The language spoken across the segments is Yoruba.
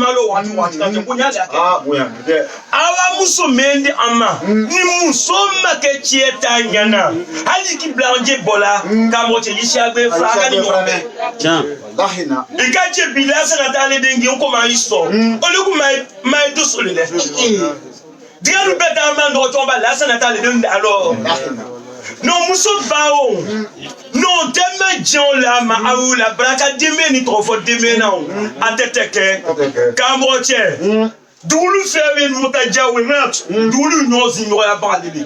malo watu kunyala awa muso mende ama ni muso make chieta nyana hadi ki blanje bola kamo che yishabe fraga ni ngombe lahina ikache bilasa na tale dengi on koma iso oluku mai do solile dialu beta mando tomba lasa na tale dengi alors non muso bao non demain Jean la ma ou la braka demain ni trop fort demain non ateteke kamroche doulu faire une montaja wenat doulu nozi no ya balili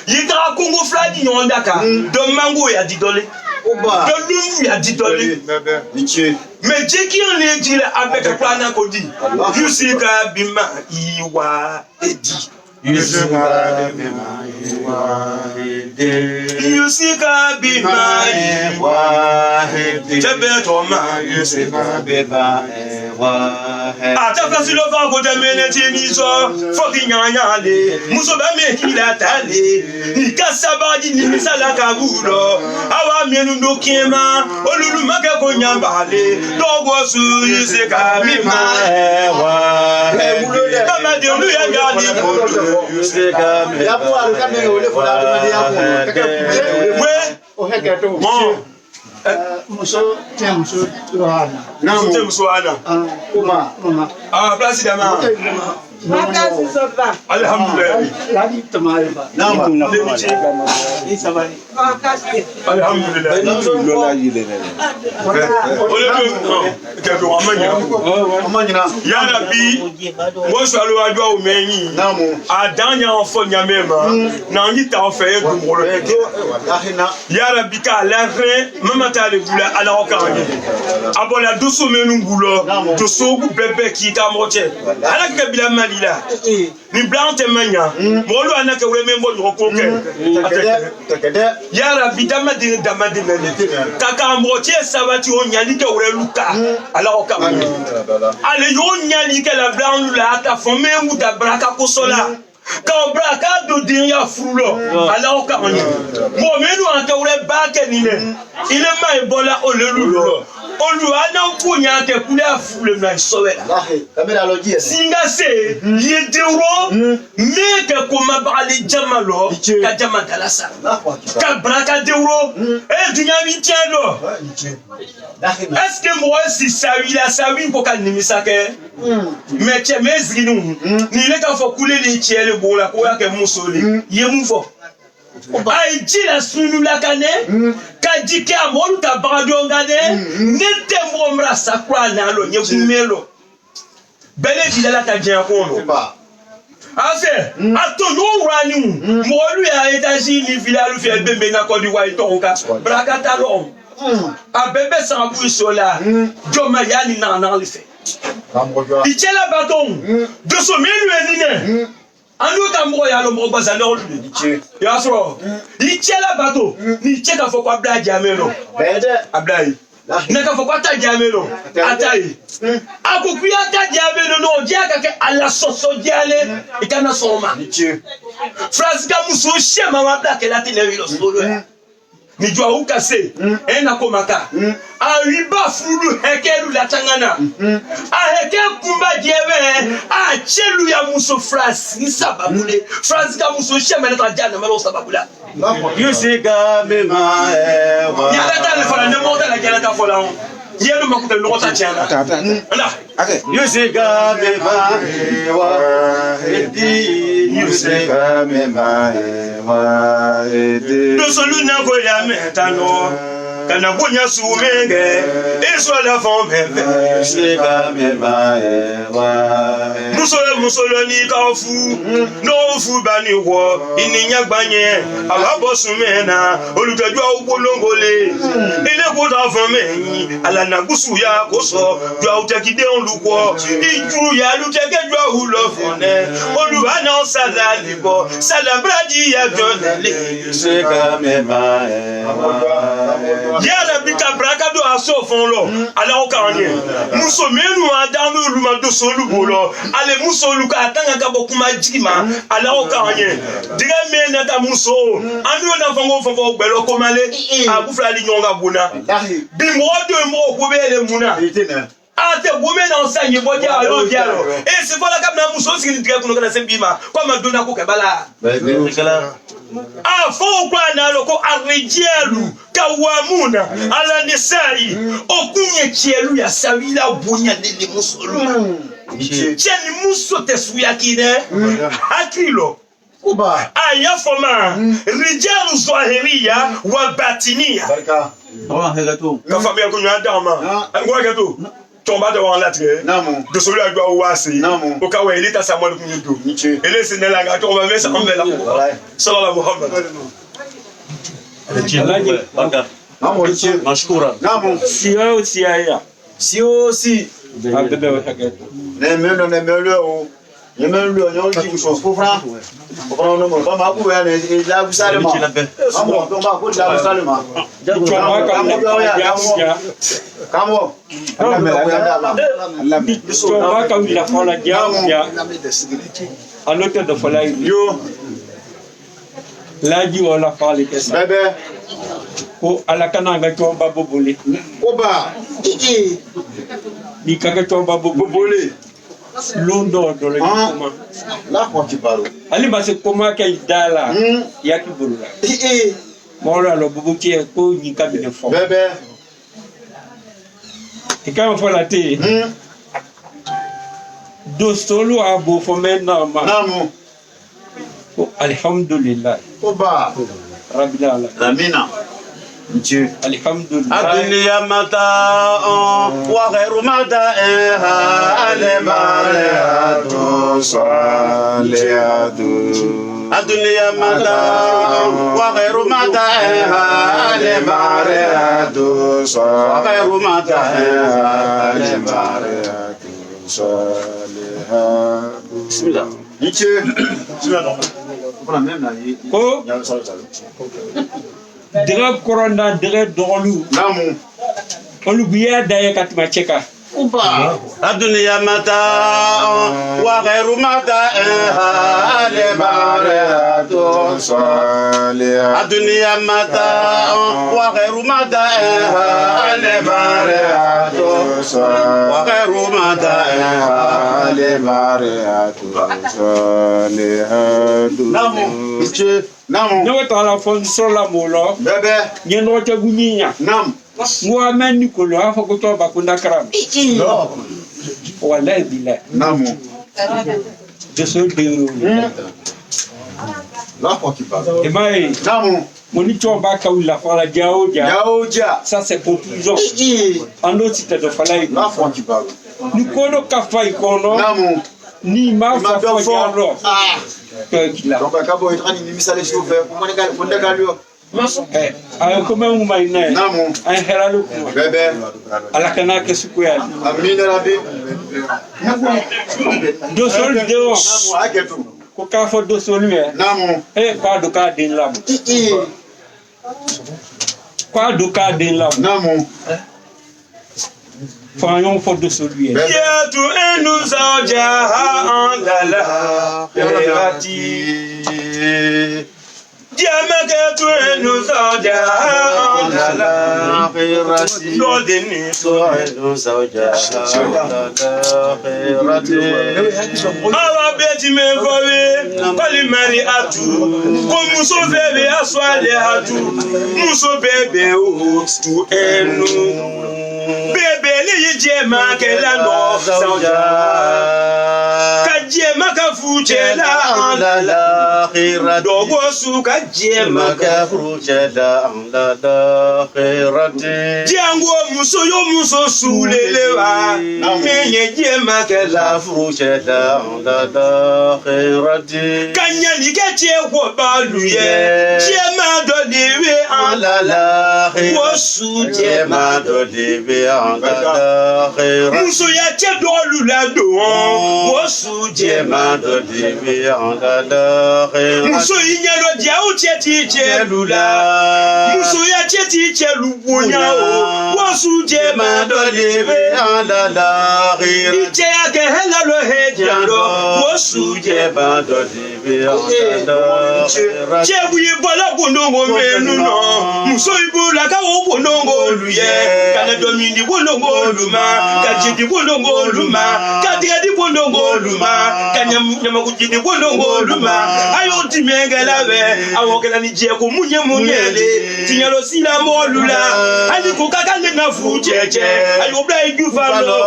yidra kongo fladi no ndaka de mango ya didole de lumbu ya didole mais jeki on est dit avec plan ko di yusika bima iwa edi Yusika bima wahidi Tebetoma Yusika bima wahidi Ataka silova kote mene teniso Foki nyanyale Musoba mekila tale Nikasa badi nimisala kabulo Awa mienu ndo kema Olulu make konyambale Dogo su Yusika bima wahidi Kama de olu ya gali kodo Muso Rohana. Muso Ana. Uma. Ah, place d'ama. Alhamdulillah. Lagi temai ba. Alhamdulillah. Ya Rabbi, moi je allo adwa o menyi. Adanya enfo nyamema. Na ngita ofe dumolo. Ya Rabbi ka la fin, mama ta le bula ala okanye. Abola doso menu ngulo, doso ku bebe ki ta moche. Ala ka bila malila. Ni blanc temanya. Molo anaka wure membo nyokoke. Ya Rabbi damade mele. Kaka moche sabati o nyali ke wure luka. Ala okanye. Ale yo nyali ke la blanc la ta fome ou ta braka kosola. Quand braka do dinya frulo ala okanye. Mo menu anta wure bake nile. Ile mai bola olelulo. Oluana kunya te kula fule na isowela. Singa se yedero meke koma bali jamalo ka jamadalasa. Ka braka deuro e dunya mitiendo. Est-ce que moi si sawi ko kan nimisake? Meche mezginu ni le ka fo kule ni tiele bola ko ya ke musoli. Yemufo. Ai jila sunu la kane kajike amolu ta brado ngade nete momra sakwa na lo nyegumelo bele dilala ta jia kono ase ato no rani molu ya etaji ni vilalu fi ebembe na ko di wa itonka brakata lo abebe sambu sola joma yani na le fait ichela baton de so menu enine anu kambo ya lo mo gbaza lo lu ya so ichela bato ni cheka fo kwa bla jamelo ablai na ka fo kwa ta jamelo atai akopia ta jamelo no jaka ke ala soso diale ikana soma phrase ka muso shema wa bla ke la tele lo solo ni jwa ukase ena komaka ariba fulu hekelu la tangana a heke kumba dieve a chelu ya muso phrase ni sababule phrase ka muso shema na tajana malo sababula Yusika bima ya data le fala ne mota la jana ta fola yelo makuta no ta chana ala Yusika bima Yusika bima do solu na go ya metano kana bonya sumenge eso la fombe Yusika bima musolo ni ka fu no fu bani wo ininya gbanye alabo sumena oluteju awolongole ile ko ta fon meyin alana gusu ya ko so ju awutekide onluko iju ya lutekeju awulo fone oluwa na sala libo sala braji ya jonale Yusika bima ya la bika braka do aso fon lo ala o kanye muso menu adanu luma do so lubolo ale muso luka atanga ka bokuma jima ala o kanye diga me na ta muso anu na fango fofo gbelo komale abufra li nyonga buna bi mo do mo ko bele muna ate women enseigne bodia alo dialo et c'est voilà comme na muso sigi ndike kuno kana sembima kwa madona ko kabala afo kwa na loko arijielu kawamuna ala nisai okunye chielu ya sawila bunya nili musolu cheni muso tesuya kine hakilo Kuba ayafoma rijalu zahiriya wa batinia barka ka famia ko nyanda ma ngwa gato tomba de wan latre namu de celui à doit wasi namu o ka wa elita samuel kunyido ele sinela ga to ba mesa on bela sallallahu muhammad barka namu mashkura namu sio si ne melo nyo ki so fofra fofra no mo ba ma ku ya ne la bu sale ma amo to ma ku la bu sale ma kamo Tomba ka wila fala jamia anote do fala yo laji wala fala kesa bebe ko alakana ga tomba bobole oba ni kaga tomba bobole londo do le kuma la ko ti baro ali ba se koma ke dala yaki bulula mola lo bubuki ko ni kabine fo bebe e ka fo la te do solo abo fo menna ma namu ko alhamdulillah oba rabbil alamin lamina Dieu alhamdulillah adunia mata wa ghairu mata alemaleatu saliatu adunia mata wa ghairu mata alemaleatu wa ghairu mata alemaleatu salihatu bismillah Dieu bismillah pour même là ko dega korona dega dogolu namu olu biya daye katma cheka uba adunia mata wa ghairu mata ale baratu salia adunia mata wa ghairu mata ale baratu wa ghairu mata ale baratu salihatu namu namu no tala fon sola molo bebe nyeno cha gunya nam ngwa meni ko lo afo ko to ba kunda karam no wallahi billah namu je so de la fois qui parle e mai namu moni to ba ka wila fala jaoja yaoja ça c'est conclusion ando cité de fala la fois qui parle ni kono ka fay kono namu ni ma fa fo jalo ah que kila donc akabo itrani ni misale chauffeur pour moi ne galio ay ko men may ne namu ay heralu ko bebe ala kana ke suku ya amin rabbi do sol de o namu aketu ko ka fo do sol me namu kwa do ka din lam kwa do ka din lam namu fanyon fo do sol lui ya tu enu zawjaha andala yarati diamake tu enu zawjaha andala khirati lodeni su'adu zawjaha khirati awa beti me fowe kali mari atu ko muso bebe aswale atu muso bebe o tu enu bebe li jema ke la no zawja ka jema ka fuchela andala khirati dogo su ka jema ka makafruja andala khirati jango muso yo muso sulelewa menye jema ke la makafruja andala khirati kanya ni ke tie wo baluye jema do dewe andala wo su jema do libe andala khirati muso ya tie do lula don wo suje ma do dibi andada muso inyalo dia o cheti chelula muso ya cheti chelubonya o wo suje ma do dibi andada ije ya ke hela lo hejalo wo suje ma do dibi andada chebu ibola bonongo menu no muso ibula ka wo bonongo luye kana domini bonongo luma ka jidi bonongo luma ka digadi bonongo luma ka nyama kujidi bonongo luma ayo timengela be awokela ni je ko munye munyele tinyalo sila molula ali ko kakale na fucheche ayo bla idufalo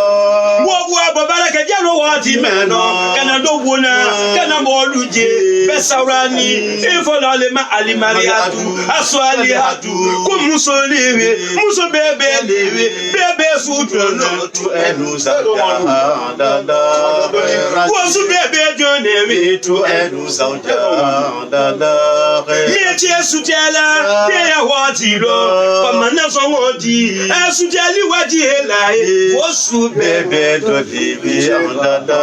wo babala ke jalo wati meno kana do bona kana moluje besawrani ifola le ma alimariatu aswali hatu ko muso lewe muso bebe lewe bebe sutu no tu enu sauja dada ko su bebe jonewe tu enu sauja dada ye tie sutela ye wati lo pamana so wodi suteli wadi hela ko su bebe do dibi dada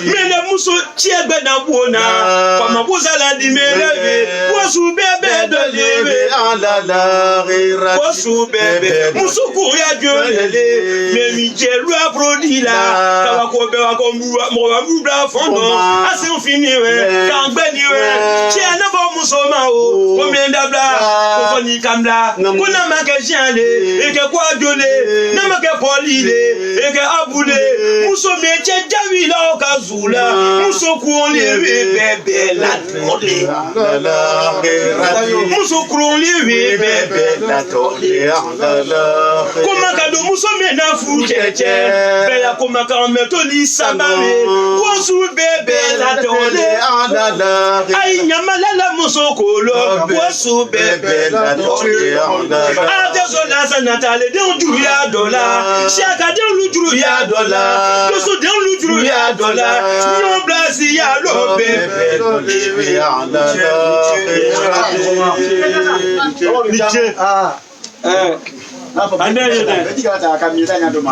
mele muso chiegbe na buona pama buzala di melewe ko su bebe do lewe andada ko su bebe muso ko ya jolele me mi jelu aprodila kawa ko be wa ko mo wa bra fondo ase fini we kan gbe ni we che na bo muso ma o ko mi ndabla ko foni kamla ko na ma ke jale e ke ko jole na ma ke polile e ke abule muso me che jawi la ka zula muso ko lewe bebe la tole muso ko lewe bebe la tole kuma ka do muso me na fu cheche be ya kuma ka metoli sabare wosu bebe la tole ay nyamalala muso ko lo wosu bebe la tole ade so la sanatale de ujuru ya dola shaka de ujuru ya dola so de ujuru ya dola no blasi ya lo bebe tole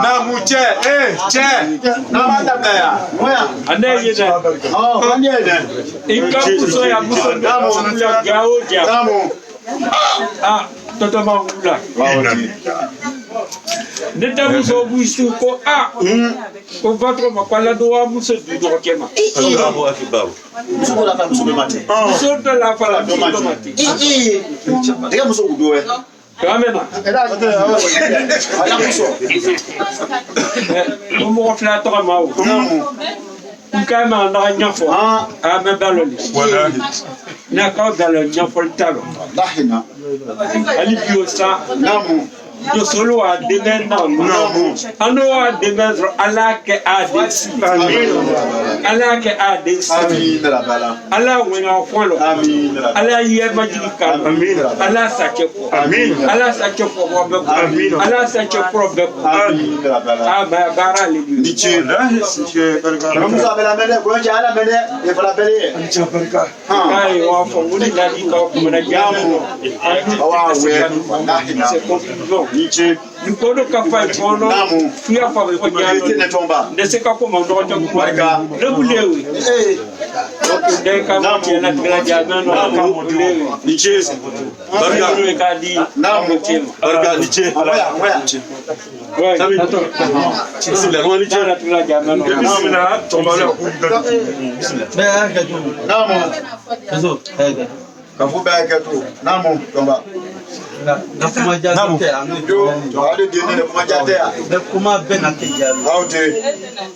na muche che na manda baya moya Anayeda. oh wanyeda Inkapuso ya muso damu ya gaoja. damu Toto mangula. Neta muso buisu ko ko vatro makwala doa muso du kema. Allahu akbar muso la muso be mate Muso to la fala do mate. Diga muso udoe Kamena. ala muso Mo fla to mawo. Kama na nyafo. Me baloli. wallahi Na ka dalo nyafo talo. lahina Ali biosa. namu Do solo a deme na namu ano a deme ala ke adesi. Ala ke adesi. amin la bala Ala wena folo. amin Ala ye majika. Amin. Ala sakepo. Amin. Ala sakepo bobe. Amin. Ala sakepo bobe. amin la bala Ba bara le bi. diche wallahi sike barka muso be la mele ko ja ala mele e fala bele Ai wa fo ngudi la di ka ko na jamu. awa we lahina C'est conclusion. diche Nkodo ka fa fono. Namu. Tuya fa ko ite ne nyalo. tomba Ndese ka ko mo ndo ta ko Barka. Le bulewi. Ndé ka mo ti na gra jamu no ka mo bulewi. niche Barka no ka di. Namu. barka niche moya moya Ouais. Salut. Attends. bismillah comment niche Jana tula jamu no. bismillah tombala ku namu kafu be aketu namu tomba namu yo to ale de ne kuma jate ya Kuma bɛ na kɛ jaabi awte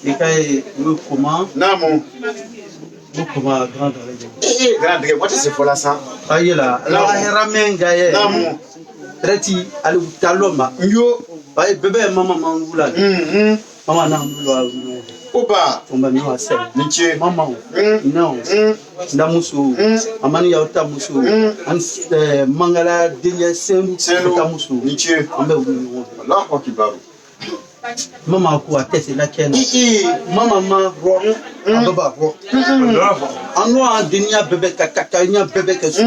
i ka ye o kuma namu o kuma grand dalaja grand de what is it for la sa ayela la hera men ga ye namu reti ali taloma yo ay bebe mama mangula mama na mangula oba omba mi wa se niche mama no nda muso amani ya uta muso an mangala dinya selu uta muso niche ambe wulu Allahu akbar mama ko atese la kena mama ma ro ababa ro anu a dinya bebe kaka nya bebe ke su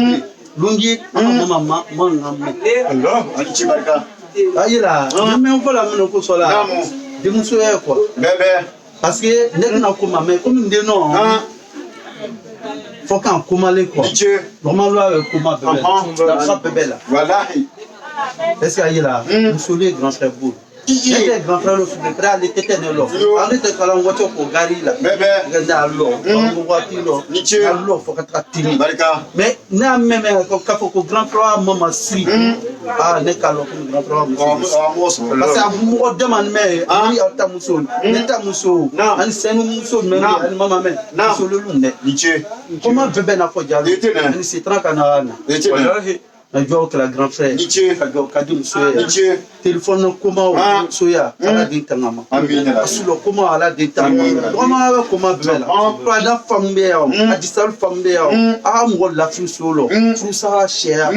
lungi mama ma ngam Allah niche barka ayira me fola mun ko sola namu de muso ye quoi parce que ne tɛna kuma mais comme den nɔ faut qu'en kumale quoi normalement ye kuma bɛɛ bɛ la fa bɛɛ bɛ la est ce que a ye la muso ye grand frère beau ne tɛ grand frère lo sugu près ale tɛ tɛ ne lɔ ale tɛ kalan waati ko gari la ne a lɔ waati lɔ a lɔ fo ka taga tini mais ne y'a mɛn k'a fɔ ko grand frère mama siri ne k'a lɔ ko grand frère muso parce que a mɔgɔ dama ni mɛ ani aw ta muso ne ta muso ani sɛni muso mɛ ani mama mɛ muso lolu dɛ comment bɛɛ bɛ na fɔ jaabi ani sitran ka na na jɔ kɛra grand frère ka jɔ ka di muso ye téléphone koma muso ya ala den tanga ma a sulo koma ala den tanga ma bɛ koma bɛɛ la prada femme bɛ yan a disal femme bɛ yan a ka mɔgɔ lafiya so lɔ furusa sɛya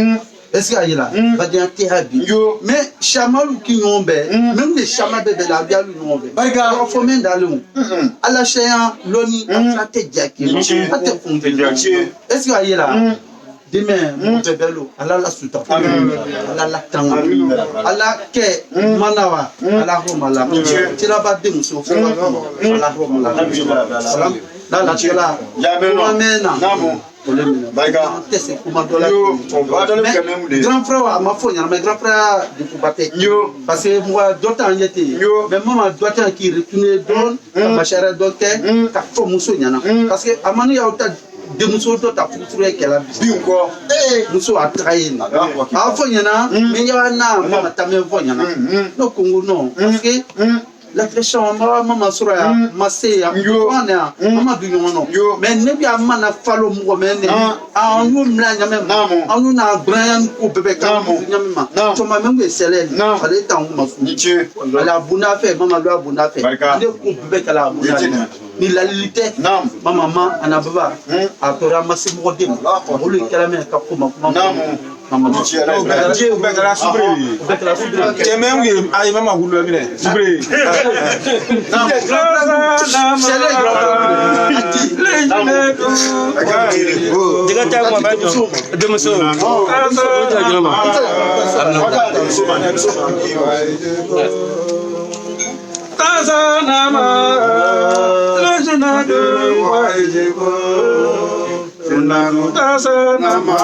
est ce que a yira badenya tɛ ha bi mais samalu ki ɲɔgɔn bɛɛ même les sama bɛɛ bɛ la a bɛ alu ɲɔgɔn bɛɛ barika a fɔ min dalen o ala sɛya lɔni a tɛ jaki a tɛ kun bɛ est ce que a yira demain mon bébé ala la suta ala la tanga ala ke manawa ala romala tira ba de muso ala romala salam la la tira amena barika tese kuma dola grand frère ma fo nyama grand frère de Koubaté parce que moi d'autant yete mais maman d'autant qui retourner don ma chère docteur ka fo muso nyana parce que amani ya uta de muso dɔ ta furufuru kɛla bi ko muso a trahi na a fɔ ɲɛna mais ya na mama ta men fɔ ɲɛna no kongo non parce que la pression mama sura ya mase ya ona mama du ɲɔgɔn no mais ne bi a mana falo mɔgɔ mɛ ne a nu mla ɲamɛ ma a nu na grand ko bɛbɛ ka ɲamɛ ma to ma mɛ sɛlɛ ale ta ma fu ala buna fɛ mama lo buna fɛ ne ko bɛbɛ kala buna ni lalite mama ma ana baba a tora masi mɔgɔ dem olu kɛra mɛ ka kuma mama Bekala subre. Kemem ge ay mama hulu mine. Subre. Diga ta ma ba de muso. Tazanama lejnadu wajiko Nanu tazanama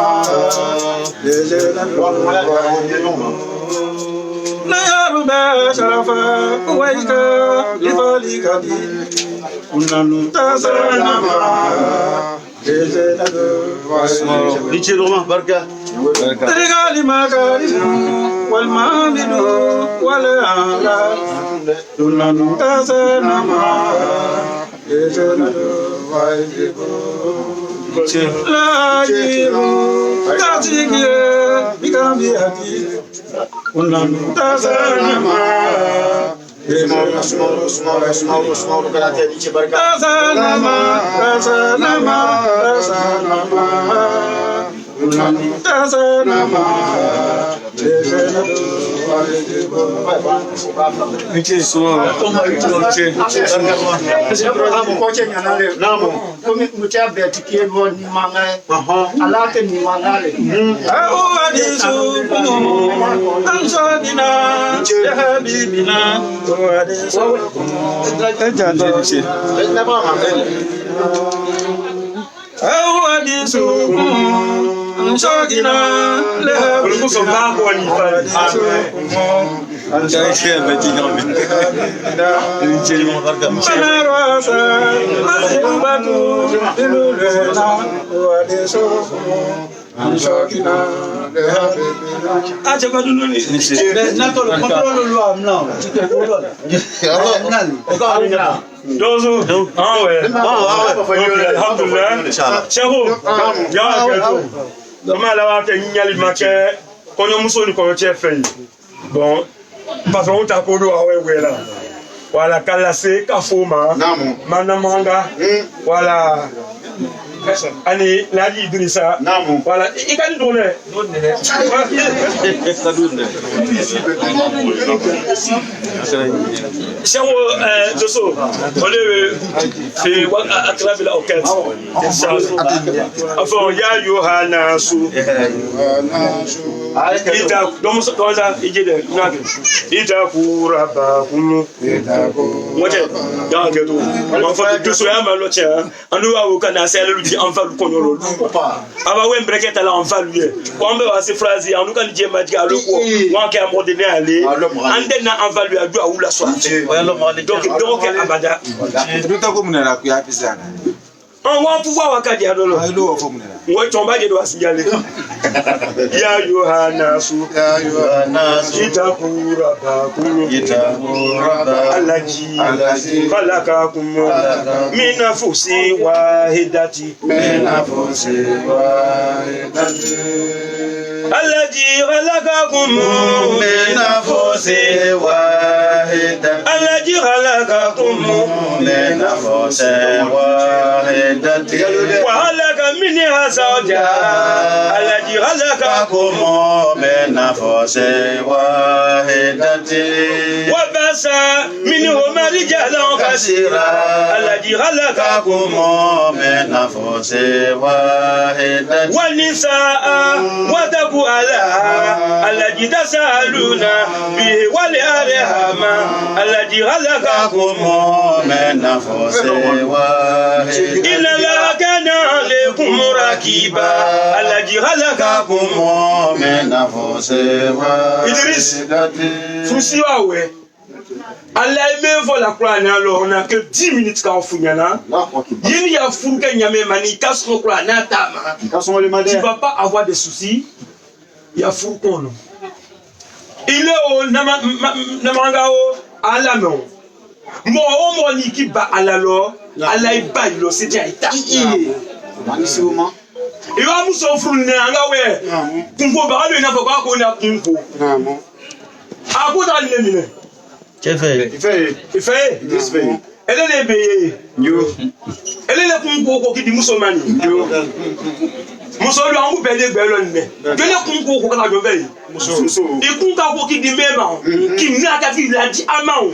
lejnadu wajiko Nayaru ba sharafa waika libali kadi Nanu tazanama lejnadu wajiko Lichiroma barka Trigali makarimu wal mamidu wal ala Dunanu tazanama lejnadu wajiko La jiru tajiye bikambi ati Unanu tazanama small karate lichi barka Tazanama Unanu tazanama Niche suwa Koche nyanale namo komi mutabe tikiebo ni mangae alake ni mangale Au hadisu Ansadina Ya habibina Au hadisu Ejande niche Au hadisu Ansadina Ya habibina Andaishe metinami Manarwasa Masibatu Ilulena Wadeso Anshokina Acha badulu ni. Natolo contrôle lo amna. Tu te contrôles. Dozo. Ah ouais. Alhamdulillah. Cheikho. Ya keto. Dama la wa ke nyali make konyo muso ni ko che fe. Bon. Parce qu'on t'a connu à Wewela. Voilà, Kalase, Kafoma, Manamanga, voilà. Ani, Ladi Idrissa, voilà. Il va nous donner. C'est un dosso. On est à travers la enquête. Enfin, il y a Yohana Sou. ita donc ça ijede nake ita kuraba kunu moje dans que tout enfin tout so ya malo tia anu wa wo kana sele lu di enfa lu konyo lu aba we mbreketa la enfa lu ye ko mbe wa se phrase anu kan je maji alo ko wa ke amode ne ale ande na enfa lu adu awula so donc abada Duta ko munera ku ya pisana. On va pouvoir wakati adolo. Ailo ko munera. Ngo chomba je do asinyale. Ya Yohana su itakura alaji khalaqakum min nafsin wahidati alaji khalaqakum من نفس واحدة alaji khalaqakum من نفس واحدة وخلق منها زوجها الذي خلقكم من نفس واحدة وبث منهما رجالا كثيرا الذي خلقكم من نفس واحدة والنساء واتقوا الله الذي تسألون به والأرحام الذي خلقكم من نفس واحدة إن الله كان عليكم رقيبا الذي خلقكم من نفس واحدة Fusiwawe. Allah me vola Quran alors on a que 10 minutes quand funyana. Yini ya funke nyame mani kasro Quran na tama. Tu vas pas avoir de soucis. Ya funkono. Il est au namangao alamo. Mo o mo ni ki ba alalo. Allah ba lo c'est déjà ita. Iwa muso frunne anga we. Kunko ba lo na ba ko na kunko. Akuta nemine. Chefe. Ife. Elle est beye. Yo. Elle est kunko ko kidi musomani. Yo. Musolu angu bele belo nne. Bele kunko ko kana do bele. Muso. Ikunka ko kidi mema. Ki naka fi la di amao.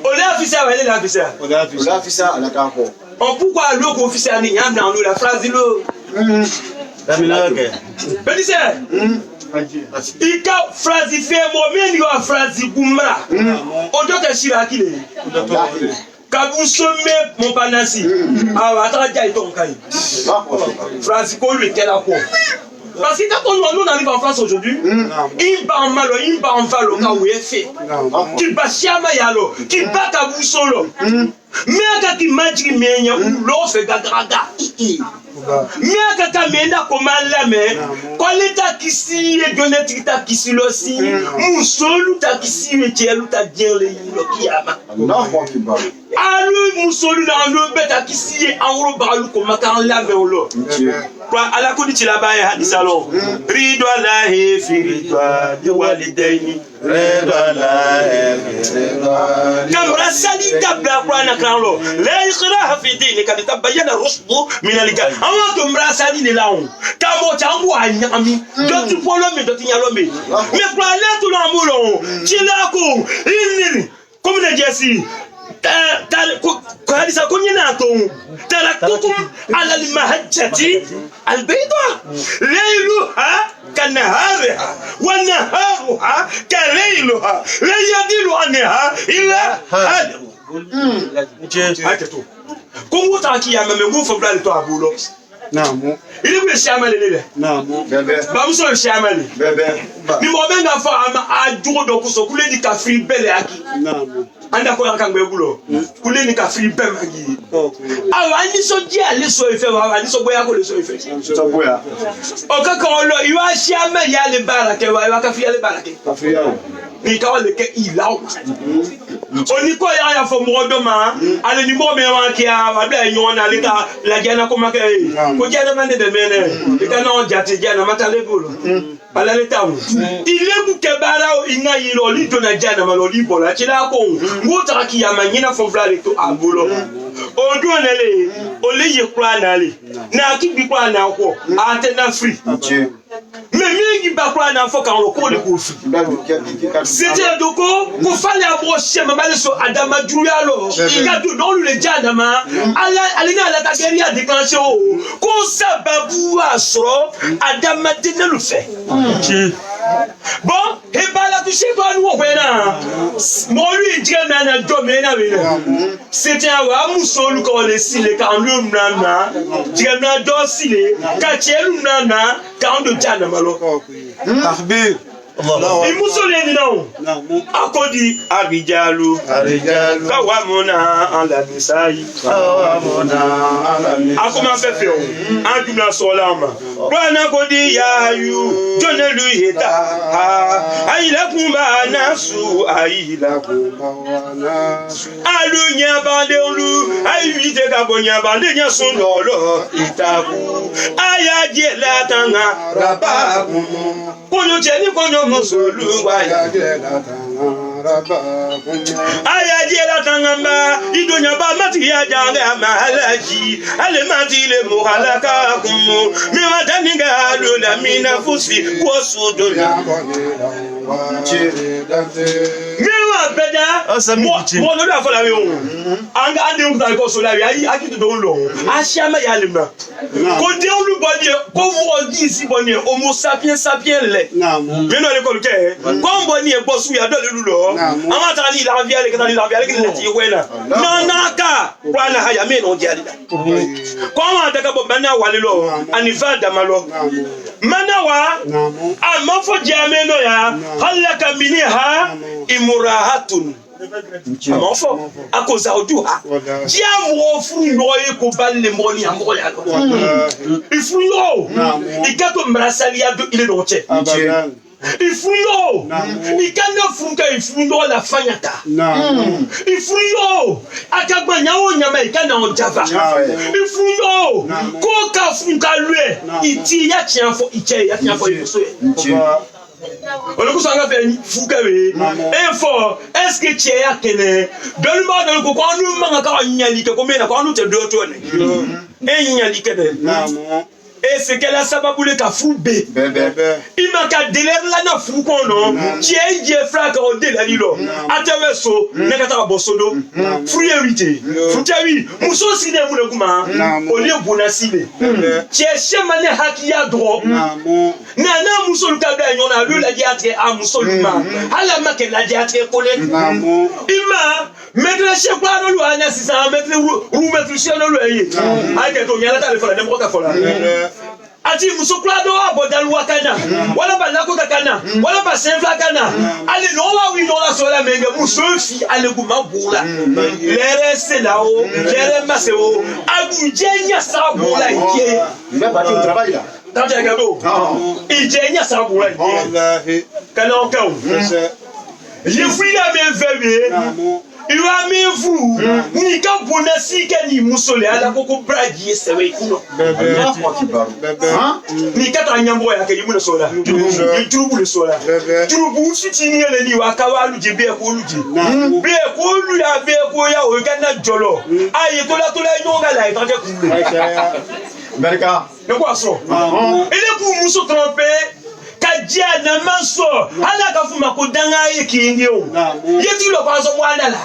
Ole afisa wele la afisa. Ole afisa ala ka ko. On pourquoi le ko officiel ni yam na la phrase lo. Daminaga. Bedise. Ika phrase fe mo me ni wa phrase kumra. Ojo ke shira kile. Kabusome mon panasi. Ah ata ja iton kai. Phrase ko lui kela ko. Parce que quand on arrive en France aujourd'hui, il va en malo, il va en valo, quand vous êtes fait. Qui va chiama yalo, qui va kabusolo. Mais quand il m'a dit, mais il y a un lot fait gagraga. Mais quand il m'a dit, mais quand l'état qui s'y est donné, l'état qui s'y aussi, Moussolo ta qui s'y est tiens, ta bien les yama. Allo Moussolo dans le bête qui s'y est en robalou comme quand la vélo. À la condition là-bas, il y a des salons. Ridwa la ridwa de walidaini. Ridwa la Kamra sali tabla kwa na kanlo. La ikhra fi dini kad tabayyana rushdu min al-gal. Awa kamra sali ni lawo. Kamo changu anyami. Do tu polo me do tinyalo me. Me kwa la tu la mulo. Chilako inni. Comme ne jesi. Hadisa kunyina to tarakukum ala almahajjati albayda layluha kanahariha wa naharuha kalayluha la yadilu anha illa hal Kongo taki ya meme ngo fobla le to abulo namu ile bi shamale le namu bebe ba muso shamale bebe ni mo benga fa ama ajugo do kuso kule di kafri bele aki namu anda ko yakangbe bulo kule ni kafri be magi awa ni so di ale so ife wa ni so boya ko le so ife so boya o ka ko lo iwa shama ya le barake wa ka fi ya le barake kafri ya ni ka le ke ilawo oni ko ya fo mo do ma ale ni mo me wa ki a wa bla nyon na le ka la jana ko ma ke ko jana mande de mene e ka no jati jana mata le bulo ala le tawo ile ku ke bara o inga yiro li to na jana ma lo li bola ti la ko ngota ki ya manyina fo vla le to abulo odu onele o le ye kura na le na ki bi kura na ko ate na free mais mingi ba kura na fo kan lo ko le ko free c'était doko ko fale abrocher mama le so adama juyalo ka do no le jana ma ala alina la kageri a déclencher o ko sababu asro adama de ne le fait Bon, et pas la toucher toi nous voilà. Moi lui dire na domé na bena. C'était un musolu ko le sile kan lu nana. Dire na do sile, ka chelu nana, kan do jana malo. Takbir. Il musole non. Akodi abijalu. Kawamona en la bisai. Akoma fefe o. Anduna solama. Bwana kodi ya yu. Jonelu heta. Aila kumba nasu. Aila kumba nasu. Alu nyabande olu. Ayite kabonya bande nyasun lolo. Itaku. Ayaje la tanga. Rabakumu. Konyo cheni konyo musolu waya je la tanga. Ayaje la tangamba. Idonya ba mati ya janga mahalaji. Ale mati le muhalaka kumu. Miwataninga lula mina fusi. Wosu dola. Mewa beda. Mo no da fola we o. Anga ande un ta ko so la we ayi aki to do lo. Asiama ya le ma. Ko de olu boni ko wo di si boni homo sapiens sapiens le. Me no le ko ke. Ko boni e bosu ya do le lu lo. Ama ta ni la via le ka ni la via le ki le ti wena. No na ka. Bwana haya me no dia da. Ko ma ta ka bo mana wale lo. Anivada malo. Mana wa. Ama fo jame no ya. Halaka miniha imurahatun. Mon fort, à cause d'aujourd'hui, diable fou noyé qu'on va les moni à Montréal. Il faut l'eau. Il y a comme brassalia de il est entier. Il faut l'eau. Il y a fou il faut l'eau la fanyata. Il faut l'eau. À Kabanya on y a mais quand on java. Il faut l'eau. Koka fou kalue. Il tient tiens faut il tient faut il faut. On le consacre faire fougawe. Info, est-ce que tu es à Kene? Donne-moi dans le coco, nous manquons encore une yalika, combien d'accord nous te deux tournes. Et une yalika. Et c'est qu'elle a sa baboule qui a foubé. Il m'a qu'à délire là, n'a fou qu'on a. Tu es dit, frère, qu'on délire l'îlot. À te verso, n'est qu'à ta bossodo. Fruit hérité. Fruit oui. Mousson siné, vous le gouma. Au lieu de bonasile. Tu es chemané hakia droit. Nana mousson le cabin, on a lu la diatre à mousson l'humain. À la maquette, la diatre collée. Il m'a. Mettre le chien quoi dans l'ouana, si ça mettre le roux, mettre le chien dans l'ouaille. Ah, que ton yala, t'as fait la démocrate folle. Ati musoklado abodal wakana wala balako takana wala basenfla kana ali no wa wi no la sola menge musofi ale guma bula lere selao lere maseo agujenya sabula ye il va partir au travail là quand tu regardes ijenya sabula ye kana okaw je fui la même il va me vous ni ka bonasi ka ni musole ala koko bragi sewe kuno ni ka ta nyambo ya ka yimu le sola ni turubu le sola turubu fitini ele ni wa ka wa lu je be ko lu je be ko lu ya be ko ya o ka na jolo ayi to la nyonga la ita je ku Berka ne ko so ele ku muso tromper Kadia na manso ala ka fuma ko danga ye kingi o yeti lo kwa so mwana la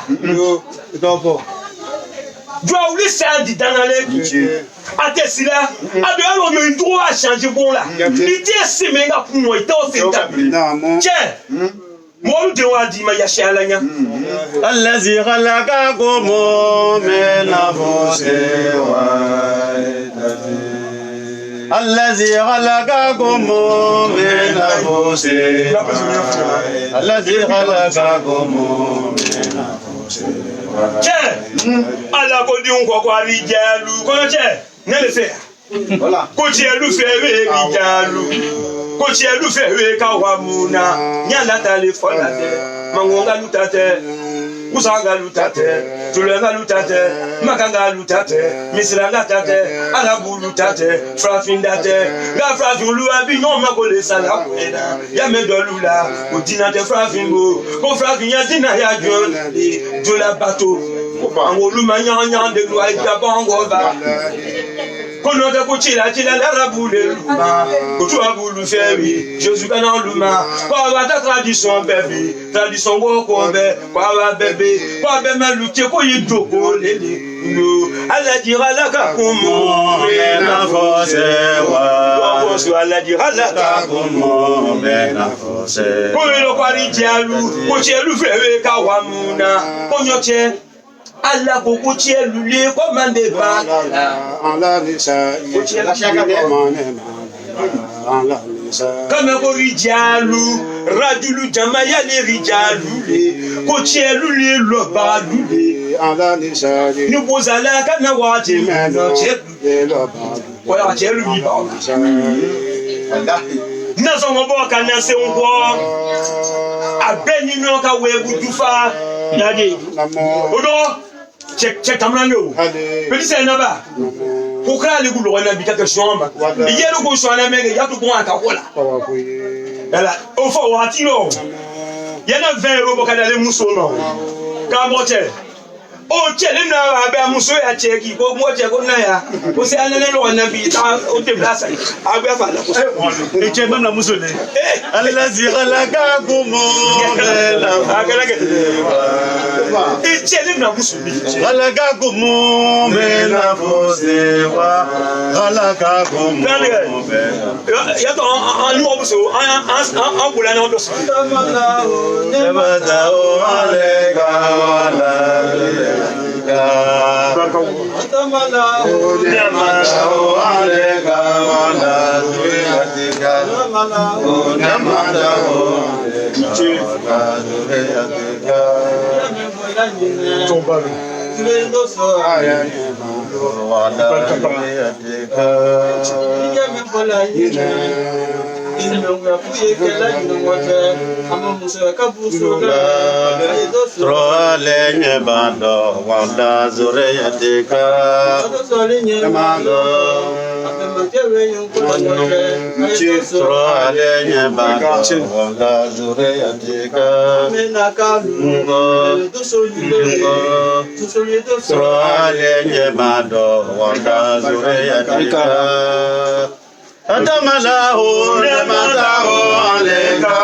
Doko. Doit oublier ça dit dans le atesila ado alo yo ndro a changer bon là il dit c'est menga pour moi il t'a fait tiens moi de wa di ma ya shalanya allazi khalaqakum min nafsin wahidatin الذي خلقكم من نفس الذي خلقكم من نفس ala ko di un ko ari jalu ko je ne le fait voilà ko je lu fait we bi jalu ko je lu fait we ka wa muna nyala téléphone la te mangonga lutate usanga lutate tulenga lutate makanga lutate misranga tate arabu lutate frafindate ga frafulu abi no makole sala kwena ya medolula odinate frafingo ko frafinya dina ya jola bato bango lumanya nya de lo ai bango ba kono de ko chila l'arabu le luma ko tu abulu fewi Jésus kana luma ko wa ta tradition bébé tradition wo ko be ko wa bébé ko be maluke ko yi doko lele no Allah dira la kakumu mena fose wa Koso Allah dira la kakumu mena fose Koyo kwari jalu ko chelu fewe ka wamuna konyoche Allah ko chelu le ko mande ba ala nisa kama ko rijalu rajulu jamaya le rijalu le ko chelu le lo ba lu le ala nisa ni bozala kana wati no chelu ko ya chelu bi ba na so mo bo kana se nwo abeni no ka we budufa yade odo check tamrango pedi se na ba ko kra le gulo na bi ka shoma yelo ko shona mege ya to ko aka kola ala o fo wa ti no yana vero bo kada le muso no ka mo che o chele na ba muso ya cheki ko mo che ko na ya ko se anene lo na bi ta o te blasa agbe fa la ko e che na muso le Allah zira la kakumu mena agala ke e chele na muso le Allah kakumu mena fose wa Allah kakumu ya to an mo muso an bula na do so nebata o alega wala Atamalahu nematahu aleka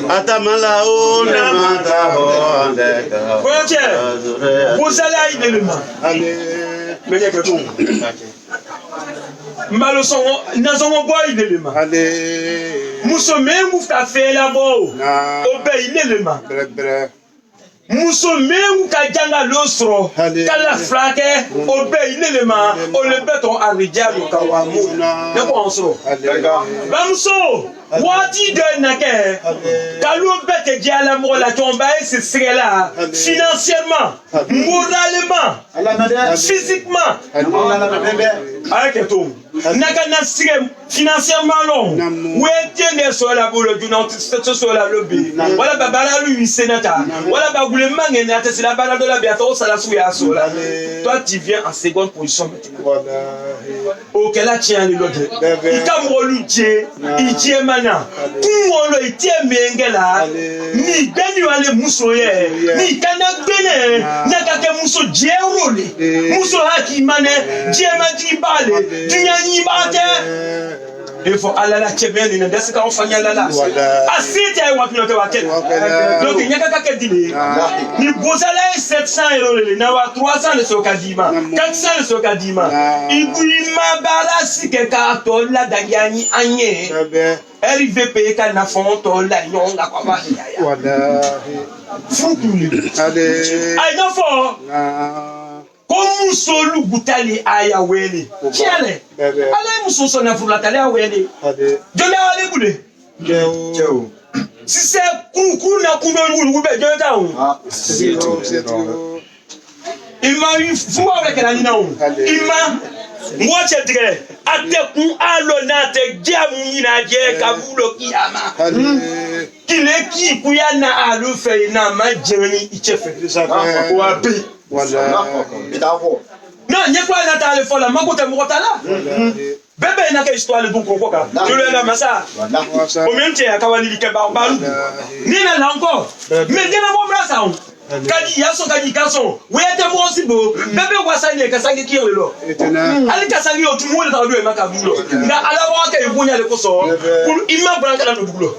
Atamalahu nematahu aleka Koche Kozala idelema Menye ketu Mbalo songo nazongo boy idelema Muso me mufta fela bo Obe idelema Muso me ka janga losro kala frake obe inelema o le beton arijalu kawamu ne ko onsro bamso wati de nake kalu bete diala mo la tomba c'est srela financièrement moralement physiquement avec tout naka na sire financièrement long we tiende so la bolo du non so la lobby wala babala lui sénateur wala bagule mangene ate c'est la balade de la bientôt ça la souya so là toi tu viens en seconde position maintenant OK là tient le l'autre ikamrolu die idie mana kumolo itie mengela ni benu ale musoye ni kana bene naka ke muso die role muso haki mane die mati bale dunyani bate il faut aller la chebeni na desika ofanya lala asite ay wapino te waket donc nyaka ka kedile ni bozala 700 € na wa 300 le sokadima 400 le sokadima ibuima bala sike ka to la danyani anye RVP ka na fonto la nyonga kwa ba ya wallahi fukuli ay no fo comme solu gutali aya wele chiale ale musoso na fulatali awele jole ale bude jeo si c'est kuku na kuno ngulu be jole taun ima fu avec la ninaun ima ngoche dire ate kun alo na te jamu nyina je kabulo kiyama kile ki kuyana alu fe na majani ichefe wa bi voilà non n'y a pas na tale fola makote mokotala bebe na ka histoire le buko koka jolo na masa o mente akawali ke ba ni na la encore mais dina mo brasa on kadi yaso kadi kaso wete mo sibo bebe kwasanye kasange kiyo lo ali kasange o tumole ta do e makabulo na ala wa ka ibunya le koso pour imma branka na dugulo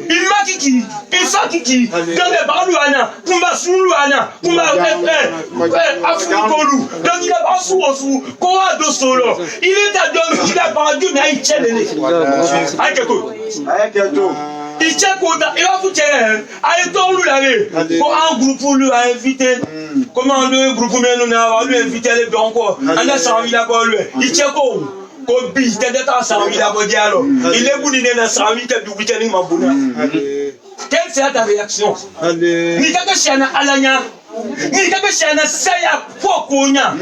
Imakiki, Ifakiki, dans les Balouana, Kumba Suluana, Kumba Afrikolu, dans les Basou, Koa de Solo. Il est à Dieu, il a parlé, mais il tient les. Il tient quoi? Il va vous tirer. Aïe, ton l'avez. Pour un groupe, lui a invité. Comment le groupe, nous avons lui invité les blancs. On a 100 000 à lui. Il tient quoi? Kobi, t'es à 100 000 à dialogue. Il est boudé dans 100 000 à du week-end, ma bouna. Quelle c'est ta réaction? Ni kaka shana alanya. Ni kaka shana saya pokonya.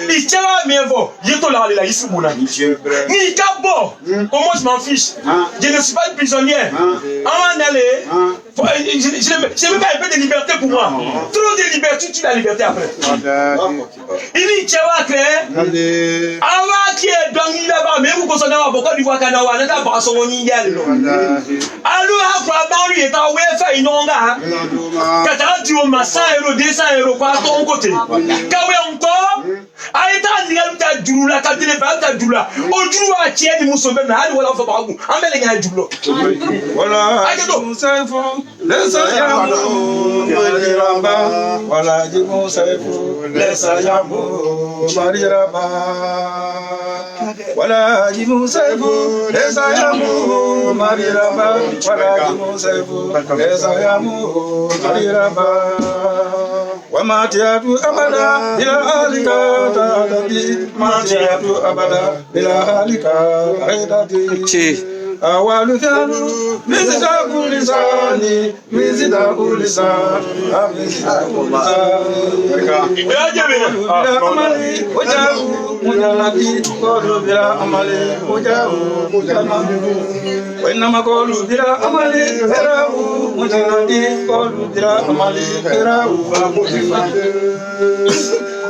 Il tient mes voix. Il est là, il est là. Ni kabo. Comment je m'en fiche? Je ne suis pas prisonnier. On va aller. Je ne veux pas un peu de liberté pour moi. Trop de liberté, tu as la liberté après. Il dit, tu vas créer. Avant qui est dans l'île là-bas, mais vous concernez pourquoi du voix Kanawa, n'a pas son mondial. Alors, après, lui est en UEFA, il n'en a. Quand tu as dit au massin, 200 €, quoi, à ton côté. Kawe encore. Aïta Nialuta Dula, Katilebata Dula, Ojua Tieni Moussobe, Nahal, voilà, on va pas vous. Amélie à Dulo. Voilà, laisse Yambo, Mariramba, voilà, Jimon Saifo, laisse Yambo, Mariramba. Voilà, Jimon Saifo, laisse Yambo, Mariramba, voilà, Jimon Saifo, laisse Yambo, Mariramba. Wamatiatu abada ila alika tadati matiatu abada ila alika aidati awalu kanu mizida kulisani mizida kulisani mizida kulisani bila amali wajahu mujalati kodu bila amali wajahu mujalati wainama kodu bila amali herahu mujalati kodu bila amali herahu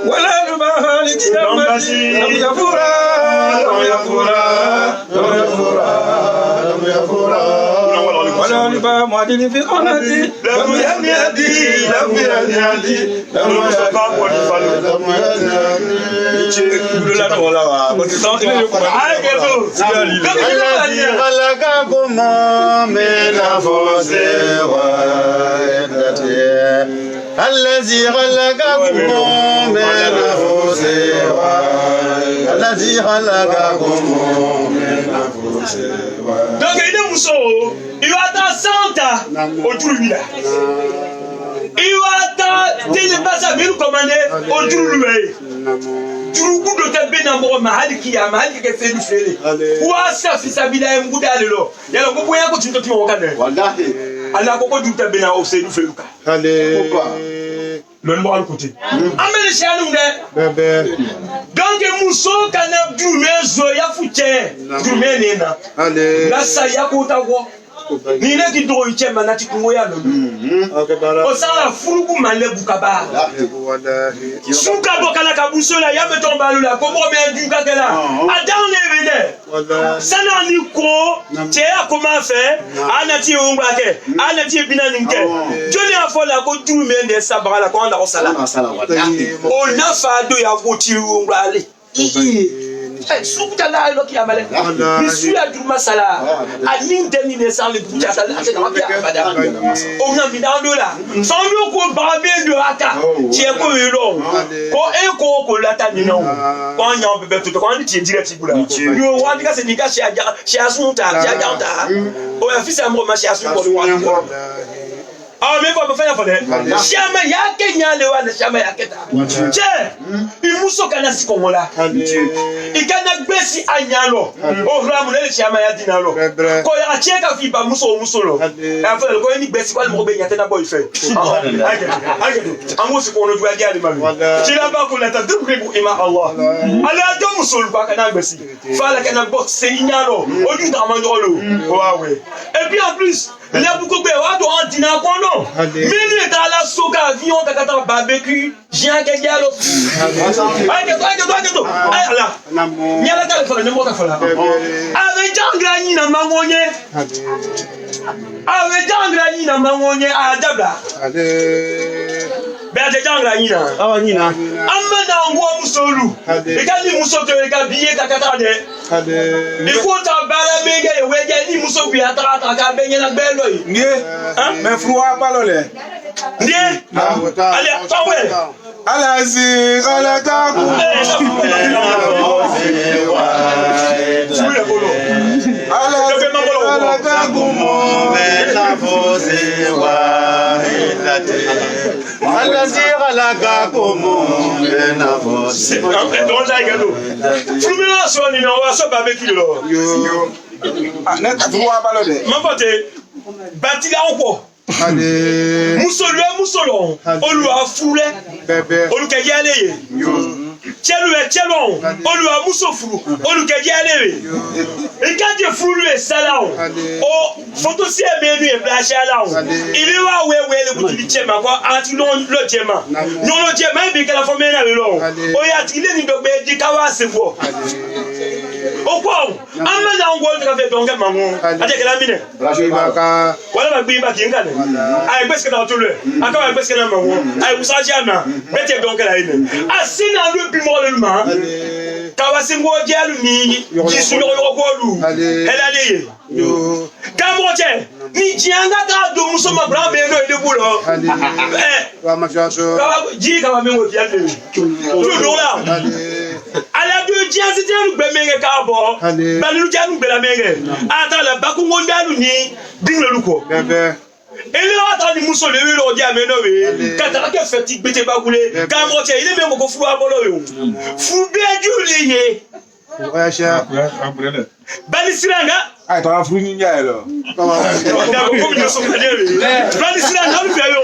ولا نبالي تجمعي لم يفورا لم يفورا لم يفورا لم يفورا ولا نبا معدل في قناتي لم يهدي لم يهدي لم الذي خلقكم من نفس واحدة الذي خلقكم من نفس واحدة. Donc il est mousso, il va dans 100 autour de lui là. Il va dans des passes à bien commander autour de lui. Turuku do tabe na mo mahali kia mahali ke fe dufele. Wa sa fi sabila mbuda lelo. Yalo ko boya ko tinto timo wakane. Wallahi. Ala ko du tabe na o se dufele ka. Allez. Le noir à côté. Amène chez nous de. Donc Mousso kana du mezo ya fuche. Du menena. Allez. La sa ya ko tawo. Ni ne ki do iche manati kungo ya lo. O sa la furugu male bukaba. Suka bokala kabuso la ya meton balu la ko mo me du kakela. Adam ne vede. Sana ni ko che ya comment faire? Anati ongba ke. Anati binaninke. Joni afola ko du mende sabara la ko anda osala. O na fa do ya voti ongba ale. Soukala lo ki amale. Bisu ya duma sala. Anin deni ne sans le bouja sala. C'est dans la bada. On a mis dans la. Sans le ko babe de ata. Ti e ko yelo. Ko e ko lata ni non. Ko nya bebe to ko ni ti direct bula. Yo wa dika se nika shi asunta, shi aganta. O ya fisa mo ma shi asun ko wa. Ah mais faut faire fondé. Chama ya Kenya le wa chama ya keta. Che, imuso kana sikomo la. Ikana gbesi anyalo. O ramu le chama ya dinalo. Ko ya cheka fi ba muso lo. Ya fa ko ni gbesi kwa mo be nyata na boy fe. Age. Ango si ko no duwa gari mami. Chila ba ko la ta dubri bu ima Allah. Ala do muso lo ka na gbesi. Fa la kana box se inyalo. O ju ta mandolo. Wa we. Et puis en plus il y a beaucoup de gens qui ont dit non. Mais nous étions à la soca, avion, on a barbecue, j'ai un gars là. Aïe, là. Il y a la téléphone, ne m'en fais pas. Avec Djangrani na mangonye. Avec Djangrani na mangonye à Dabla. bɛte jangra nyina awa nyina amma na ngwa musolu e ka ni musoto e ka biye ka kata de e ko ta bala mege e weje ni muso bi ata ka benye na belo yi nie me fruwa balole nie ale tawe ala zi kala ka ku ala ka ku mo na fose wa ilate ala zi kala ka ku mo na fose don la gelo flumina so ni no wa so ba be kilo yo ne ka fruwa balole ma pote batila onko ale musolo Olúwa fure bebe olukeje aleye yo chelo Olúwa musofuru olukeje aleye ikaje furu e salao o photo si e menu e blash alao ile wa wewe le buti chema ko ati lo chema no lo chema bi kala fo mena le lo o ya ti le ni dogbe di kawa sefo o ko amma na ngol ka fe donga mamu ate kala mine baka wala ba gbe ba ki ngane ay beske na tulu aka ba beske na mamu ay usaji ana bete donga la ine asina lo bi mo le ma kawa singo jalu ni jisu yo ko lu elale yo kamoche ni jianga ka do muso ma bra be no ile bulo wa ma chaso ji ka ba me wo ti ade tu do la ala do ji asite ru gbe menge ka bo ba lu janu gbe la menge ata la ba ku ngondalu ni dingle lu ko bebe ele ata ni muso le lo di ame no we kata ke feti gbete ba kule kamoche ile me mo ko fu abolo yo fu be ju le ye wa sha bali siranga ay to afru ni nyaay lo da ko ko ni so kade we bali siranga lu fe yo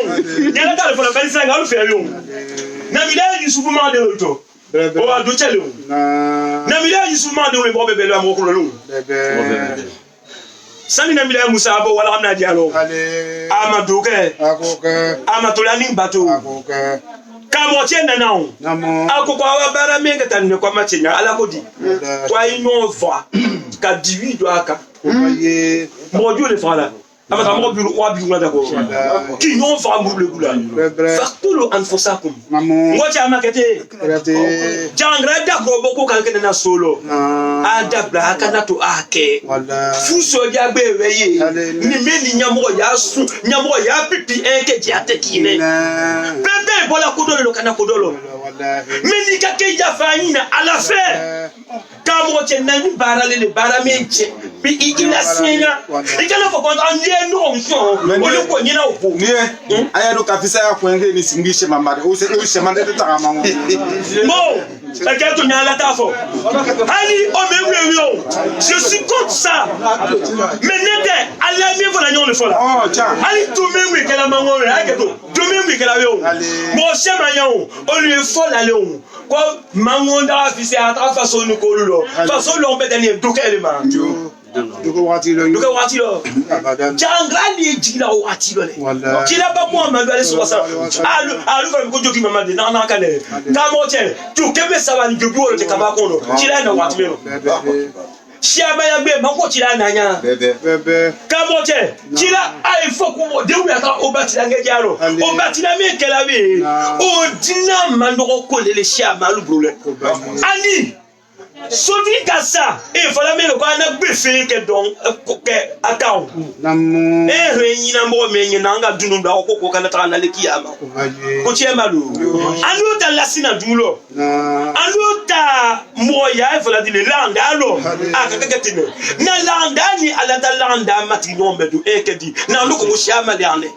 nyala ka le fo bali siranga lu fe yo na mi da yusufu ma de to o wa do chele o na mi da yusufu ma de o bo bebe lo am ko lo bebe sani na mi da musa bo wala na dialo ale amadu ke akoke amatolani bato akoke kamo tienda nao namo akoko wa bara menga tanne kwa machenya ala kodi kwa inova ka divido aka ye mojo le fala amata mo biru wa biru ngada ko ki no fa mbule gula faqtulu anfusakum namo ngocha amakete rate jangra da ko boko kan kene na solo ada bra aka na to ake wala fuso ja gbe weye ni me ni nyamo ya pipi enke ji atekine bebe bola kodolo kana kodolo wala meni ka ke ja fanyina ala fe kamo che nani barale le baramenche bi ila senya ikala fo kon anje no nso o ko nyina o nie aya do kafisa ya kwenge ni singishe mamade o se o shemande de taka mamu mo e to nyala ta fo ani o mewe o je suis contre ça mais nede ala mi vola nyon le fola oh cha ani to mewe ke la mango re aketo to mewe ke la we o mo shema nyon o lui fola le o ko mango nda afise ata faso ni ko lo faso lo be dani do ke le ma duko wati lo duka wati lo jangrani jila wati lo le jila ba Muhammad ali sallallahu alu fa ko jogi Muhammad na kale kamo che tu kebe sabani gebuo te kaba kono jila na wati meno shiaba ya gbe mako jila na nya bebe kamo che jila ai foku de wi ata obati la ngejaro obati la me kela bi o dina mandoko ko le shiaba lu brule ani Sovi kasa e fala me lo kana gbefe ke don ke akaw namo renyina mbo menye nanga dunu da ko kana ta na leki ama ko chema lu anu ta lasina dulo anu ta moya e fala dile landa alo aka ketine na landa ni ala ta landa mati nombe du e kedi na lu ko shama de ande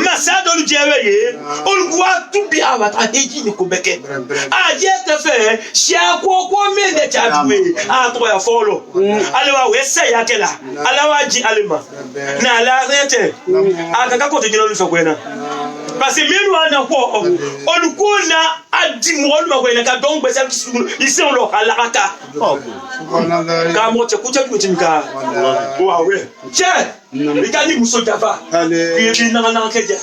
masado lu jewe ye ol gwa tubi awata heji ni ko beke a je te fe sha ko me de chadwe a to ya follow alewa we say yakela alawa ji alima na ala rete aka ko te jino lu fekwena parce que menu ana ko olukuna adi mo lu makwena ka don gbese isi on lo alaka ka mo te kucha tu tinka wa we che ikani muso dafa kiri na keja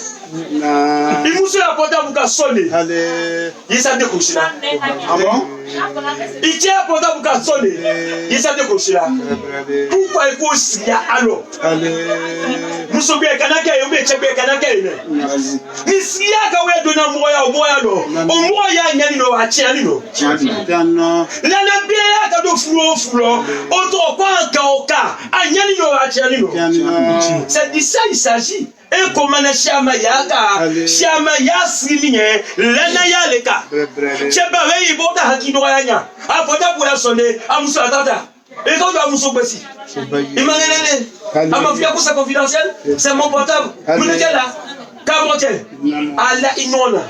imuso ya pota buka sone yisa de kushira itie pota buka sone yisa de kushira pourquoi il faut sia alo muso be kanaka yo be chebe kanaka ine ni sia ka we do na moya lo o moya nyani no achiani no la na be ya ka do fulo o to kwa ka anyani no achiani no c'est de ça il s'agit. Et comment le chama yaka, chama yasriminye, lena yaleka. Cheba vei bota hakino yanya. Apoda pour la sonner, amuso atata. Et quand amuso basi. Imanene, amafia pour sa confidentielle, c'est mon portable. Vous le là. Kamotel. Ala inona.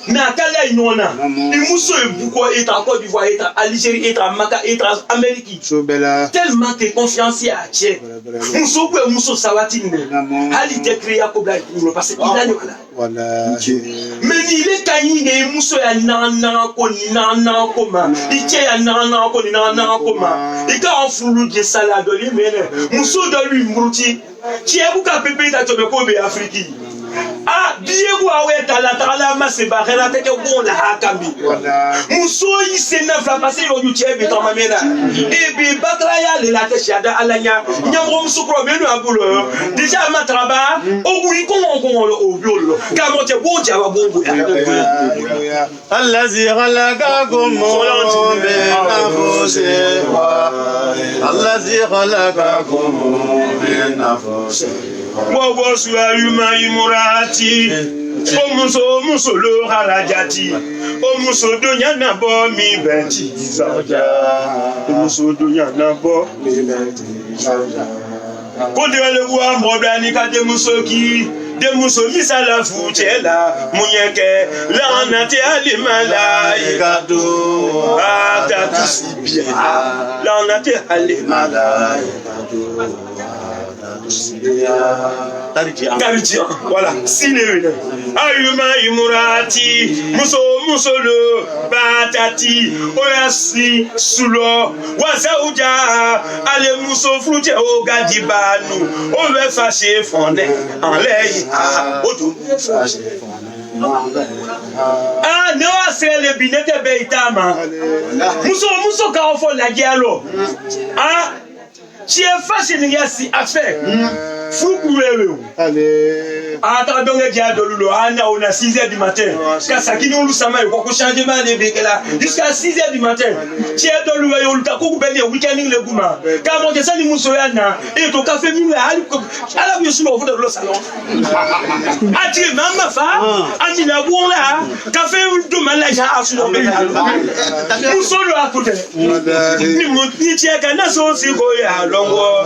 Na kala inona. Imuso ebuko et en Côte d'Ivoire et en Algérie et en Maka et en Amérique. Tellement que confiance y a tché. Muso ko muso sawatine. Ali te créer ko bla pour parce qu'il a voilà. Mais il est kanyine muso ya nana ko ma. Iche ya nana ko ma. Ika en fulu de salade li mene. Muso de lui mruti. Qui est bouka pépé ta tobe ko be Afrique. Ah, Diego aweta la tala maseba rela teke bon la hakambi. Muso yise na fla passer yo yutebe dans ma mena. Et puis batraya le la teshada alanya. Nyamro muso problème no abulo. Déjà matraba o buri ko o biolo. Kamote bon jaba bon buya. Allazi khalaqakum min anfusikum. Allazi khalaqakum min anfusikum. Wo suwa yuma imurati o muso lo harajati o muso donya na bo mi beti zaja o muso donya na bo mi beti zaja ko de le wa mo bla ni ka de muso misala fuchela munyeke la nati ali malaikatu ata sibia la nati ali malaikatu Tarijian, voilà, Sinéune. Ayuma imurati, muso le batati, oyasi sulo, wasauja, ale muso flute o gadibanu, on veut fâcher fondé, en l'air, auto fâcher fondé. Ah, non, c'est le binete beitama. Muso ka ofo la dialo. Ah, tu es fâché n'yasi affaire. Foukou ata donge dia dolulo ana on a 6h du matin kasaki nous sama ko ko changement de bekela jusqu'à 6h du matin tu es dolulo yo luta ko beli weekend le guma ka mo je sali muso yana et to café mi ali ko ala bi sulo fo de lo salon ati mama fa ani na bonla café do malaja asulo be muso lo akote ni mo ti che kana so si ko ya longo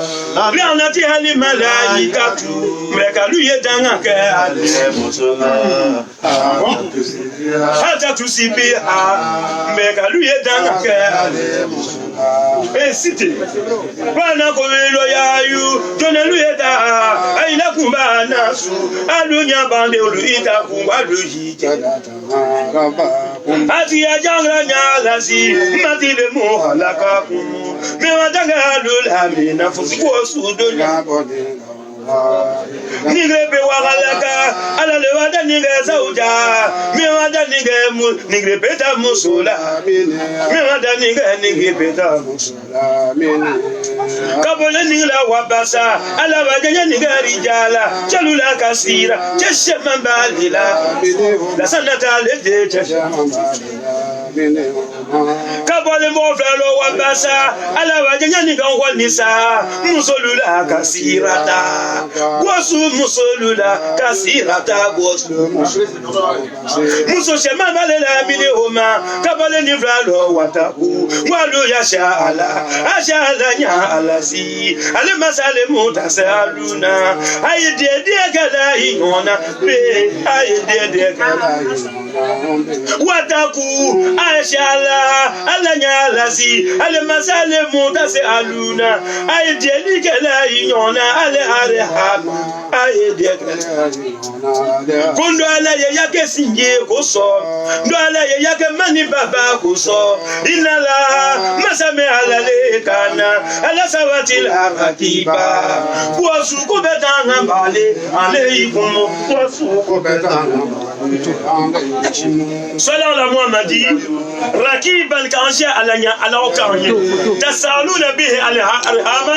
bi anati ali malai katu meka luye danga ke ale musola hata tusibi meka luye danga ke ale musola cité bana ko lo ya yu dona luye da aina kumba nasu alunya bande lu ita kumba lu hijada ati ajanga nyalasi matile mo halaka kumu me wadanga lu la mina fuko sudo nya bode nigre be wagalaka ala le wada nigre sauja mi wada nigre beta musola mi wada nigre beta musola kabole nigla wabasa ala wajanya nigre rijala chalula kasira cheshe mambalila la sanata le de cheshe mambalila kabole mo felo wabasa ala wajanya nigre nisa musolula kasirata Gosu musolula kasirata gosu muso shema balela mini homa kabale ni vralo wataku walu ya shala ashala nya alasi ale masale mutasaluna ayede de gala ingona be ayede de gala wataku ashala ala nya alasi ale masale monta se aluna ay dieli kala yona ale arha ay de kondo ala yake sinje ko so ndo ala yake mani baba ko so inala masame alale kana ala sawati la rakiba wasu ko betanga bale aleikum wasu ko betanga صلى الله محمد ركيبا كانشا على اوكاني تسالون به الارحام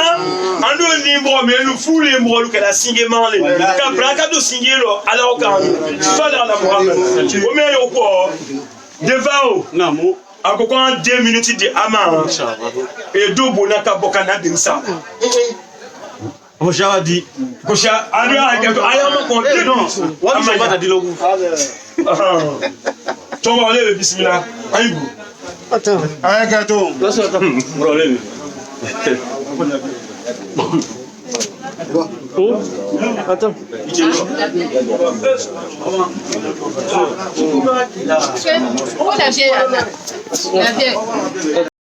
اندو نيمو ملو فولي مولو كلا سينجي مالي كبراكا دو سينجيلو على اوكاني صلى الله محمد ومي يوكو devant namo akoko 2 minutes de ama et double na kaboka na dinsa Kosha dit Kosha ayama kon non wa mi ba ta di logu to ba le bismillah ayibu attends ayakato bro le attends on a